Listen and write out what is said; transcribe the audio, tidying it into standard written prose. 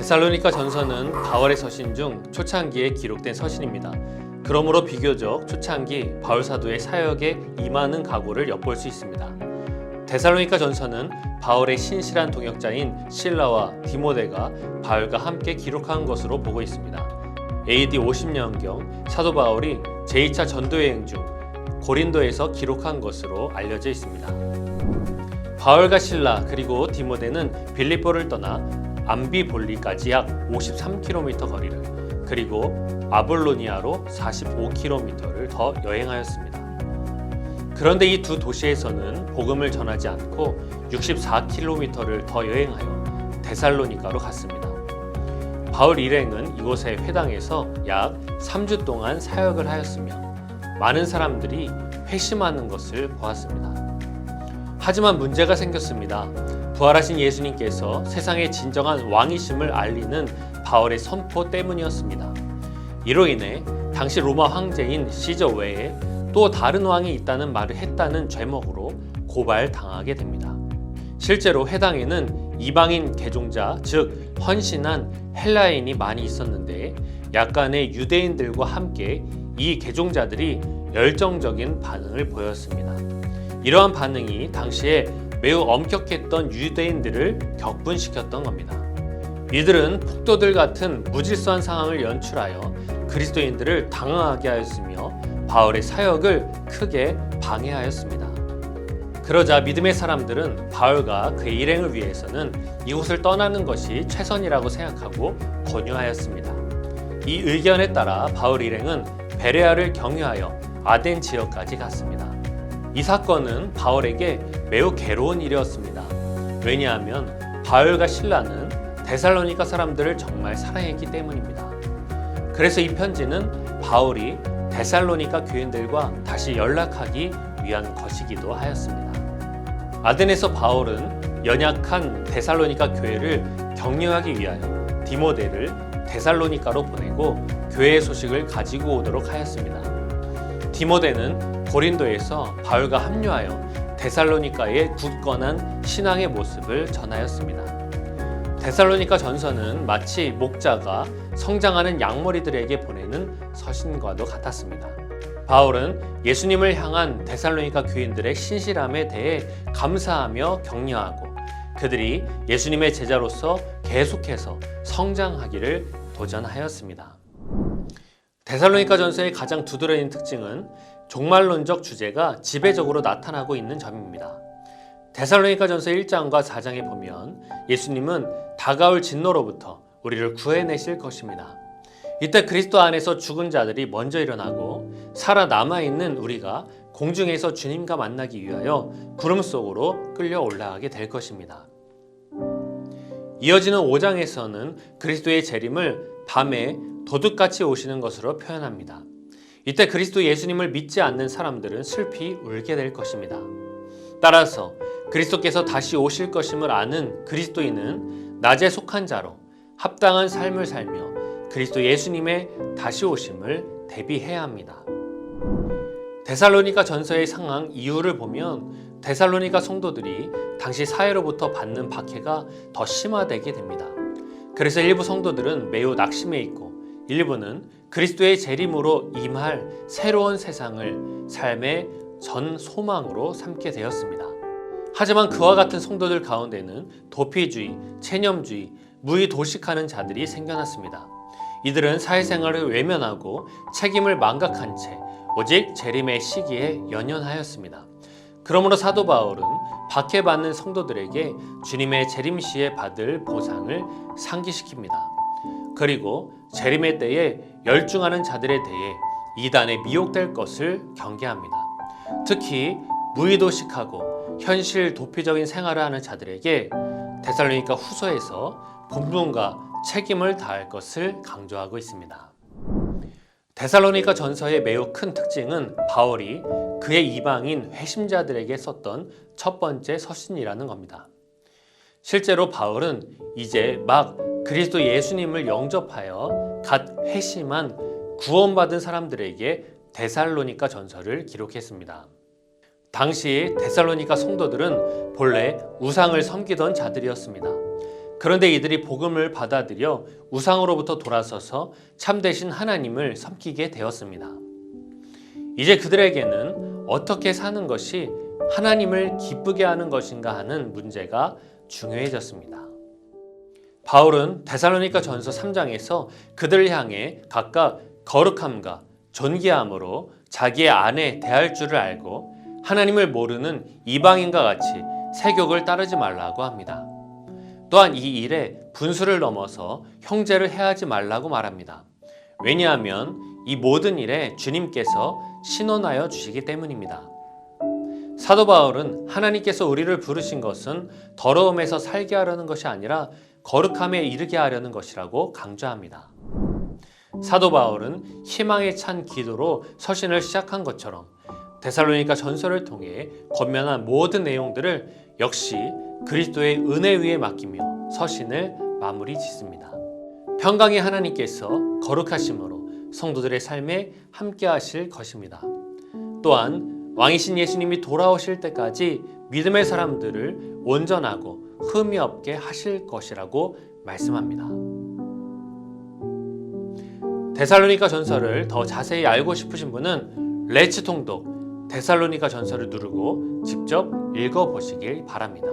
데살로니가 전서는 바울의 서신 중 초창기에 기록된 서신입니다. 그러므로 비교적 초창기 바울 사도의 사역에 임하는 각오를 엿볼 수 있습니다. 데살로니가 전서는 바울의 신실한 동역자인 실라와 디모데가 바울과 함께 기록한 것으로 보고 있습니다. AD 50년경 사도 바울이 제2차 전도여행 중 고린도에서 기록한 것으로 알려져 있습니다. 바울과 실라 그리고 디모데는 빌립보를 떠나 암비볼리까지 약 53km 거리를 그리고 아볼로니아로 45km를 더 여행하였습니다. 그런데 이 두 도시에서는 복음을 전하지 않고 64km를 더 여행하여 데살로니가로 갔습니다. 바울 일행은 이곳의 회당에서 약 3주 동안 사역을 하였으며 많은 사람들이 회심하는 것을 보았습니다. 하지만 문제가 생겼습니다. 부활하신 예수님께서 세상의 진정한 왕이심을 알리는 바울의 선포 때문이었습니다. 이로 인해 당시 로마 황제인 시저 외에 또 다른 왕이 있다는 말을 했다는 죄목으로 고발당하게 됩니다. 실제로 회당에는 이방인 개종자, 즉 헌신한 헬라인이 많이 있었는데 약간의 유대인들과 함께 이 개종자들이 열정적인 반응을 보였습니다. 이러한 반응이 당시에 매우 엄격했던 유대인들을 격분시켰던 겁니다. 이들은 폭도들 같은 무질서한 상황을 연출하여 그리스도인들을 당황하게 하였으며 바울의 사역을 크게 방해하였습니다. 그러자 믿음의 사람들은 바울과 그의 일행을 위해서는 이곳을 떠나는 것이 최선이라고 생각하고 권유하였습니다. 이 의견에 따라 바울 일행은 베레아를 경유하여 아덴 지역까지 갔습니다. 이 사건은 바울에게 매우 괴로운 일이었습니다. 왜냐하면 바울과 실라는 데살로니가 사람들을 정말 사랑했기 때문입니다. 그래서 이 편지는 바울이 데살로니가 교인들과 다시 연락하기 위한 것이기도 하였습니다. 아덴에서 바울은 연약한 데살로니가 교회를 격려하기 위하여 디모데를 데살로니가로 보내고 교회의 소식을 가지고 오도록 하였습니다. 디모데는 고린도에서 바울과 합류하여 데살로니가의 굳건한 신앙의 모습을 전하였습니다. 데살로니가 전서는 마치 목자가 성장하는 양머리들에게 보내는 서신과도 같았습니다. 바울은 예수님을 향한 데살로니가 교인들의 신실함에 대해 감사하며 격려하고 그들이 예수님의 제자로서 계속해서 성장하기를 도전하였습니다. 데살로니가 전서의 가장 두드러진 특징은 종말론적 주제가 지배적으로 나타나고 있는 점입니다. 데살로니가 전서 1장과 4장에 보면 예수님은 다가올 진노로부터 우리를 구해내실 것입니다. 이때 그리스도 안에서 죽은 자들이 먼저 일어나고 살아남아있는 우리가 공중에서 주님과 만나기 위하여 구름 속으로 끌려 올라가게 될 것입니다. 이어지는 5장에서는 그리스도의 재림을 밤에 도둑같이 오시는 것으로 표현합니다. 이때 그리스도 예수님을 믿지 않는 사람들은 슬피 울게 될 것입니다. 따라서 그리스도께서 다시 오실 것임을 아는 그리스도인은 낮에 속한 자로 합당한 삶을 살며 그리스도 예수님의 다시 오심을 대비해야 합니다. 데살로니가 전서의 상황 이유를 보면 데살로니가 성도들이 당시 사회로부터 받는 박해가 더 심화되게 됩니다. 그래서 일부 성도들은 매우 낙심해 있고 일부는 그리스도의 재림으로 임할 새로운 세상을 삶의 전 소망으로 삼게 되었습니다. 하지만 그와 같은 성도들 가운데는 도피주의, 체념주의, 무의도식하는 자들이 생겨났습니다. 이들은 사회생활을 외면하고 책임을 망각한 채 오직 재림의 시기에 연연하였습니다. 그러므로 사도 바울은 박해받는 성도들에게 주님의 재림 시에 받을 보상을 상기시킵니다. 그리고 재림의 때에 열중하는 자들에 대해 이단에 미혹될 것을 경계합니다. 특히 무의도식하고 현실 도피적인 생활을 하는 자들에게 데살로니가 후서에서 본분과 책임을 다할 것을 강조하고 있습니다. 데살로니가 전서의 매우 큰 특징은 바울이 그의 이방인 회심자들에게 썼던 첫 번째 서신이라는 겁니다. 실제로 바울은 이제 막 그리스도 예수님을 영접하여 갓 회심한 구원받은 사람들에게 데살로니가 전서를 기록했습니다. 당시 데살로니가 성도들은 본래 우상을 섬기던 자들이었습니다. 그런데 이들이 복음을 받아들여 우상으로부터 돌아서서 참되신 하나님을 섬기게 되었습니다. 이제 그들에게는 어떻게 사는 것이 하나님을 기쁘게 하는 것인가 하는 문제가 중요해졌습니다. 바울은 데살로니가 전서 3장에서 그들을 향해 각각 거룩함과 존귀함으로 자기의 안에 대할 줄을 알고 하나님을 모르는 이방인과 같이 세욕을 따르지 말라고 합니다. 또한 이 일에 분수를 넘어서 형제를 해하지 말라고 말합니다. 왜냐하면 이 모든 일에 주님께서 신원하여 주시기 때문입니다. 사도 바울은 하나님께서 우리를 부르신 것은 더러움에서 살게 하려는 것이 아니라 거룩함에 이르게 하려는 것이라고 강조합니다. 사도 바울은 희망에 찬 기도로 서신을 시작한 것처럼 데살로니가 전서를 통해 권면한 모든 내용들을 역시 그리스도의 은혜 위에 맡기며 서신을 마무리 짓습니다. 평강의 하나님께서 거룩하심으로 성도들의 삶에 함께 하실 것입니다. 또한 왕이신 예수님이 돌아오실 때까지 믿음의 사람들을 온전하고 흠이 없게 하실 것이라고 말씀합니다. 데살로니가 전서를 더 자세히 알고 싶으신 분은 레츠 통독 데살로니가 전서를 누르고 직접 읽어보시길 바랍니다.